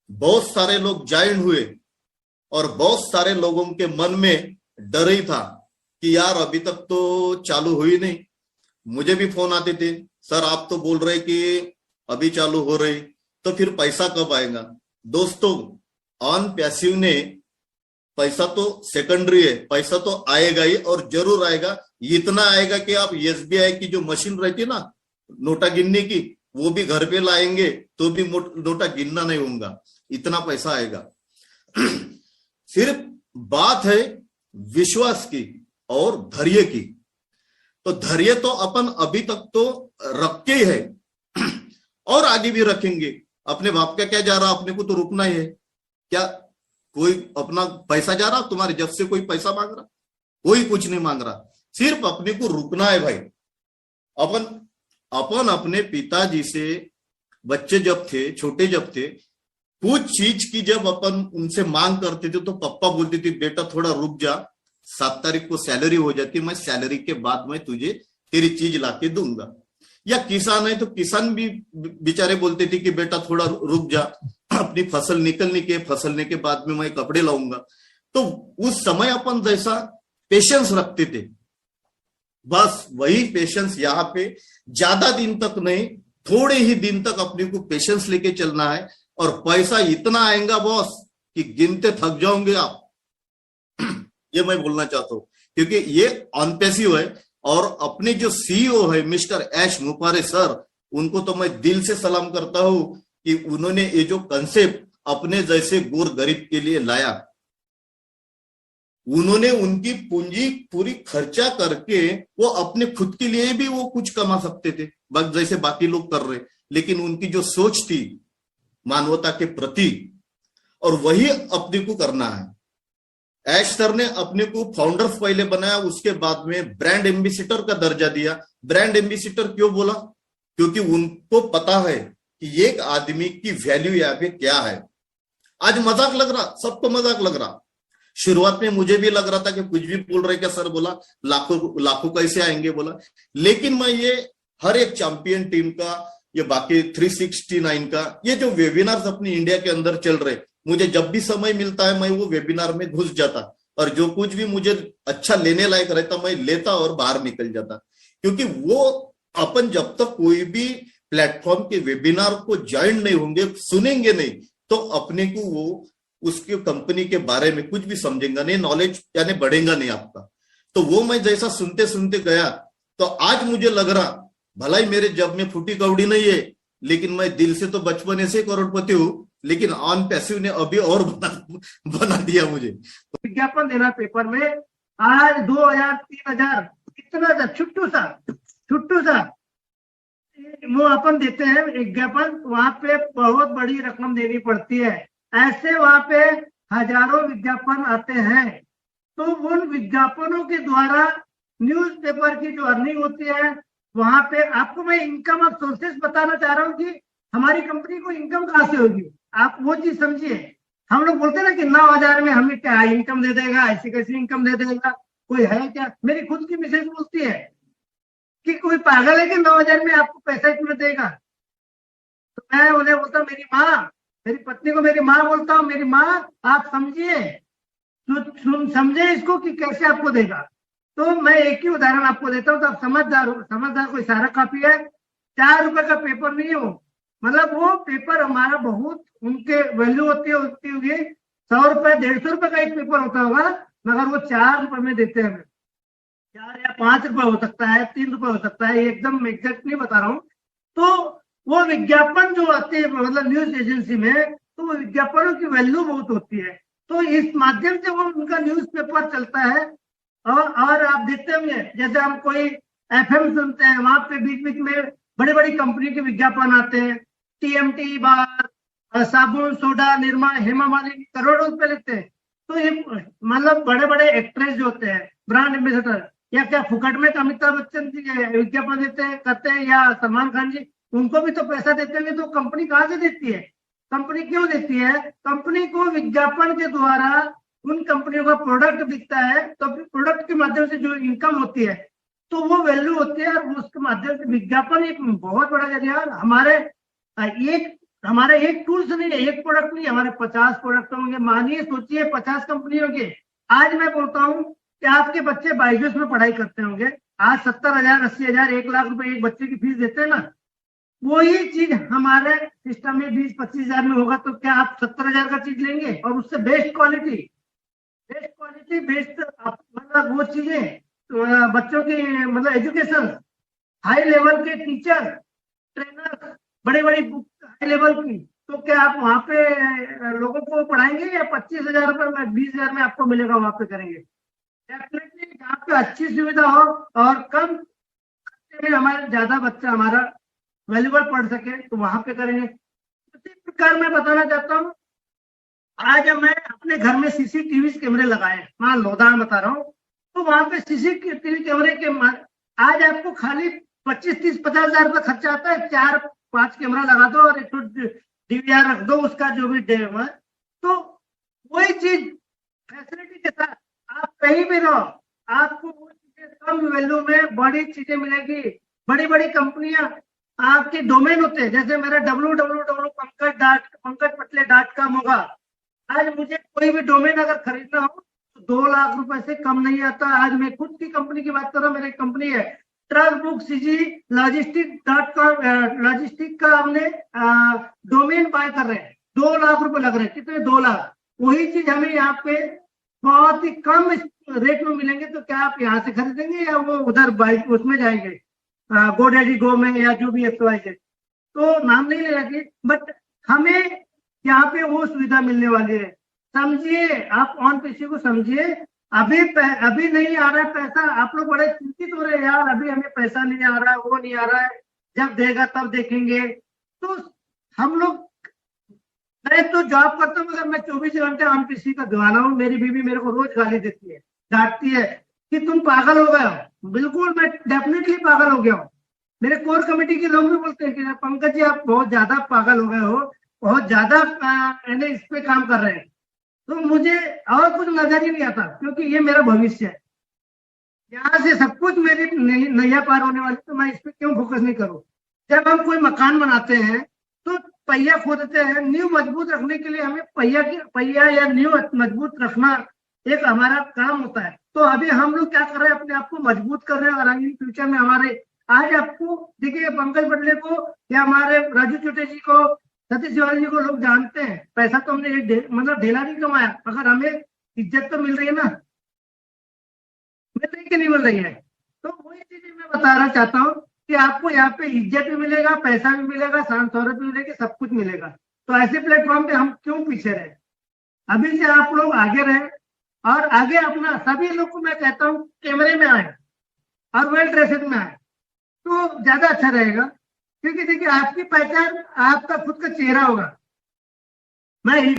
बहुत सारे लोग ज्वाइन हुए और बहुत सारे लोगों के मन में डर ही था कि यार अभी तक तो चालू हुई नहीं। मुझे भी फोन आते थे, सर आप तो बोल रहे कि अभी चालू हो रही, तो फिर पैसा कब आएगा। दोस्तों, ऑन पैसिव ने पैसा तो सेकेंडरी है, पैसा तो आएगा ही और जरूर आएगा। इतना आएगा कि आप एसबीआई की जो मशीन रहती है ना नोटा गिनने की, वो भी घर पे लाएंगे तो भी नोटा गिनना नहीं होगा, इतना पैसा आएगा। सिर्फ बात है विश्वास की और धैर्य की। तो धैर्य तो अपन अभी तक तो रखे ही है और आगे भी रखेंगे। अपने बाप का क्या जा रहा, अपने को तो रुकना ही है। क्या कोई अपना पैसा जा रहा तुम्हारे जब से कोई पैसा मांग रहा? कोई कुछ नहीं मांग रहा, सिर्फ अपने को रुकना है भाई। अपन अपने पिताजी से बच्चे जब थे, छोटे जब थे, कुछ चीज की जब अपन उनसे मांग करते थे तो पापा बोलते थे बेटा थोड़ा रुक जा, 7 तारीख को सैलरी हो जाती, मैं सैलरी के बाद मैं तुझे तेरी चीज लाके दूंगा। या किसान है तो किसान भी बेचारे बोलते थे कि बेटा थोड़ा रुक जा, अपनी फसल निकलने के बाद में मैं कपड़े लाऊंगा। तो उस समय अपन जैसा पेशेंस रखते थे, बस वही पेशेंस यहाँ पे ज्यादा दिन तक नहीं, थोड़े ही दिन तक अपने को पेशेंस लेके चलना है। और पैसा इतना आएगा बॉस कि गिनते थक जाओगे आप। ये मैं बोलना चाहता हूं, क्योंकि ये अनपैसिव है। और अपने जो सीईओ है मिस्टर ऐश मुपारे सर, उनको तो मैं दिल से सलाम करता हूं कि उन्होंने ये जो कंसेप्ट अपने जैसे गोर गरीब के लिए लाया। उन्होंने उनकी पूंजी पूरी खर्चा करके वो अपने खुद के लिए भी वो कुछ कमा सकते थे जैसे बाकी लोग कर रहे, लेकिन उनकी जो सोच थी मानवता के प्रति, और वही अपने को करना है। ऐश सर ने अपने को फाउंडर पहले बनाया, उसके बाद में ब्रांड एम्बेसडर का दर्जा दिया। ब्रांड एम्बेसडर क्यों बोला? क्योंकि उनको पता है कि एक आदमी की वैल्यू यहाँ पे क्या है। आज मजाक लग रहा, सबको मजाक लग रहा। शुरुआत में मुझे भी लग रहा था कि कुछ भी बोल रहे क्या सर, बोला लाखों कैसे आएंगे बोला। लेकिन मैं ये हर एक चैंपियन टीम का, ये बाकी 369 का, ये जो वेबिनार्स अपनी इंडिया के अंदर चल रहे, मुझे जब भी समय मिलता है मैं वो वेबिनार में घुस जाता, और जो कुछ भी मुझे अच्छा लेने लायक रहता मैं लेता और बाहर निकल जाता। क्योंकि वो अपन जब तक कोई भी प्लेटफॉर्म के वेबिनार को ज्वाइन नहीं होंगे, सुनेंगे नहीं, तो अपने को वो उसकी कंपनी के बारे में कुछ भी समझेगा नहीं, नॉलेज यानी बढ़ेगा नहीं आपका। तो वो मैं जैसा सुनते सुनते गया, तो आज मुझे लग रहा भलाई मेरे जब में फूटी कौड़ी नहीं है, लेकिन मैं दिल से तो बचपन से करोड़पति हूं, लेकिन ऑन पैसिव ने अभी और बना दिया मुझे। विज्ञापन देना पेपर में आज 2000 3000 इतना छुट्टू सा वो अपन देते हैं विज्ञापन, वहां पे बहुत बड़ी रकम देनी पड़ती है। ऐसे वहां पे हजारों विज्ञापन आते हैं। तो उन विज्ञापनों के द्वारा न्यूज़पेपर की जो अर्निंग होती है, वहां पे आपको मैं इनकम ऑफ सोर्सेस बताना चाह रहा हूँ कि हमारी कंपनी को इनकम कहाँ से होगी। आप वो चीज समझिए। हम लोग बोलते हैं ना कि 9000 में हमें क्या इनकम दे देगा, ऐसी कैसी इनकम दे देगा, कोई है क्या। मेरी खुद की मिसेज बोलती है कि कोई पागल है कि 9000 में आपको पैसा इतना देगा। तो मैं उन्हें बोलता हूँ, मेरी माँ, मेरी पत्नी को मेरी माँ बोलता हूँ, मेरी माँ आप समझिए, समझे इसको कि कैसे आपको देगा। तो मैं एक ही उदाहरण आपको देता हूँ, तो आप समझदार हो। समझदार कोई सारा कॉपी है, 4 रुपए का पेपर नहीं है वो। मतलब वो पेपर हमारा बहुत उनके वैल्यू होती है, उसकी होगी 100 रुपए 150 रुपए का एक पेपर होता होगा, मगर वो 4 रुपए में देते हैं। 4 या 5 रुपए हो सकता है, 3 रुपए हो सकता है, एकदम एग्जैक्ट नहीं बता रहा हूँ। तो वो विज्ञापन जो आते हैं मतलब न्यूज एजेंसी में, तो वो विज्ञापनों की वैल्यू बहुत होती है। तो इस माध्यम से वो उनका न्यूज़पेपर चलता है। और आप देखते होंगे जैसे हम कोई एफएम सुनते हैं, वहां पे बीच बीच में बड़ी बड़ी कंपनी के विज्ञापन आते हैं। टीएमटी बार, साबुन, सोडा, निरमा, हेमा मालिनी, करोड़ों रुपए लेते हैं। तो ये मतलब बड़े बड़े एक्ट्रेस जो होते हैं, ब्रांड एम्बेसडर, या क्या फुकट में अमिताभ बच्चन जी विज्ञापन देते हैं करते हैं, या सलमान खान जी, उनको भी तो पैसा देते हैं। तो कंपनी कहाँ से देती है? कंपनी क्यों देती है? कंपनी को विज्ञापन के द्वारा उन कंपनियों का प्रोडक्ट बिकता है, तो प्रोडक्ट के माध्यम से जो इनकम होती है तो वो वैल्यू होती है, और उसके माध्यम से विज्ञापन एक बहुत बड़ा जरिया। हमारे एक हमारे एक टूल्स नहीं है, एक प्रोडक्ट नहीं, हमारे 50 प्रोडक्ट होंगे। मानिए, सोचिए 50 कंपनियों के। आज मैं बोलता हूँ कि आपके बच्चे बायजूस में पढ़ाई करते होंगे, आज 70,000, 80,000, 1 लाख रुपए एक बच्चे की फीस देते हैं ना। वही चीज हमारे सिस्टम में 20-25 हजार में होगा, तो क्या आप 70,000 का चीज लेंगे? और उससे बेस्ट क्वालिटी, बेस्ट मतलब वो चीजें, तो बच्चों की मतलब एजुकेशन, हाई लेवल के टीचर, ट्रेनर, बड़ी बड़ी बुक हाई लेवल की, तो क्या आप वहां पे लोगों को पढ़ाएंगे या 25,000 रुपए में, 20,000 में आपको मिलेगा वहां पे करेंगे? डेफिनेटली जहाँ पे अच्छी सुविधा हो और कम खर्चे में हमारे ज्यादा बच्चा हमारा वैल्यूबल पढ़ सके, तो वहां पे करेंगे। इसी प्रकार मैं बताना चाहता हूँ, आज मैं अपने घर में सीसीटीवी कैमरे लगाए, मान लो उदाहरण बता रहा हूँ, तो वहां पे सीसीटीवी कैमरे के आज आपको खाली 25-30-50 हजार रुपये खर्चा आता है, 4-5 कैमरा लगा दो और एक डीवीआर रख दो, उसका जो भी डेम है, तो वही चीज फैसिलिटी के साथ आप कहीं भी रहो, आपको वो चीजें कम वैल्यू में बड़ी चीजें मिलेगी। बड़ी बड़ी कंपनियां आपके डोमेन होते हैं, जैसे मेरा www.pankaj.com होगा। आज मुझे कोई भी डोमेन अगर खरीदना हो तो 2 लाख रुपए से कम नहीं आता। आज मैं खुद की कंपनी की बात कर रहा हूँ, मेरी कंपनी है ट्रक बुक सीजी लॉजिस्टिक.com, लॉजिस्टिक का हमने डोमेन बाय कर रहे हैं, 2 लाख रुपए लग रहे हैं। कितने? 2 लाख। वही चीज हमें यहाँ पे बहुत ही कम रेट में मिलेंगे, तो क्या आप यहाँ से खरीदेंगे या वो उधर बाइक उसमें जाएंगे, गोडैडी गो में, या जो भी XYZ, तो नाम नहीं ले रखी, बट हमें यहाँ पे वो सुविधा मिलने वाली है। समझिए, आप ऑन पीसी को समझिए। अभी नहीं आ रहा है पैसा, आप लोग बड़े चिंतित हो रहे हैं, यार अभी हमें पैसा नहीं आ रहा है, वो नहीं आ रहा है, जब देगा तब देखेंगे। तो हम लोग, मैं तो जॉब करता हूँ मगर मैं 24 घंटे ऑन पीसी का दीवाना हूँ। मेरी बीवी मेरे को रोज गाली देती है, डांटती है कि तुम पागल हो गए हो। बिल्कुल, मैं डेफिनेटली पागल हो गया हूँ। मेरे कोर कमेटी के लोग भी बोलते हैं कि पंकज जी आप बहुत ज्यादा पागल हो गए हो, बहुत ज्यादा इस पे काम कर रहे हैं। तो मुझे और कुछ नजर ही नहीं आता, क्योंकि ये मेरा भविष्य है, यहाँ से सब कुछ मेरी नैया पार होने वाली, तो मैं इस पे क्यों फोकस नहीं करूँ। जब हम कोई मकान बनाते हैं तो पहिया खोदते हैं, नींव मजबूत रखने के लिए हमें पहिया या नींव मजबूत रखना एक हमारा काम होता है। तो अभी हम लोग क्या कर रहे हैं, अपने आप को मजबूत कर रहे हैं, और आगे फ्यूचर में हमारे, आज आपको देखिए पंकज बडले को या हमारे राजू चोटे जी को, सतीश तिवारी जी को लोग जानते हैं। पैसा तो हमने मतलब ढेला नहीं कमाया, मगर हमें इज्जत तो मिल रही है ना, मिल रही कि नहीं मिल रही है। तो वही चीजें मैं बताना चाहता हूँ कि आपको यहाँ पे इज्जत भी मिलेगा, पैसा भी मिलेगा, शान शौहरत भी मिलेगी, सब कुछ मिलेगा। तो ऐसे प्लेटफॉर्म पे हम क्यों पीछे रहे? अभी से आप लोग आगे रहे, और आगे अपना सभी लोग को मैं कहता हूँ कैमरे में आए और वेल ड्रेसेड में आए, तो ज्यादा अच्छा रहेगा। क्योंकि देखिए, आपकी पहचान आपका खुद का चेहरा होगा। मैं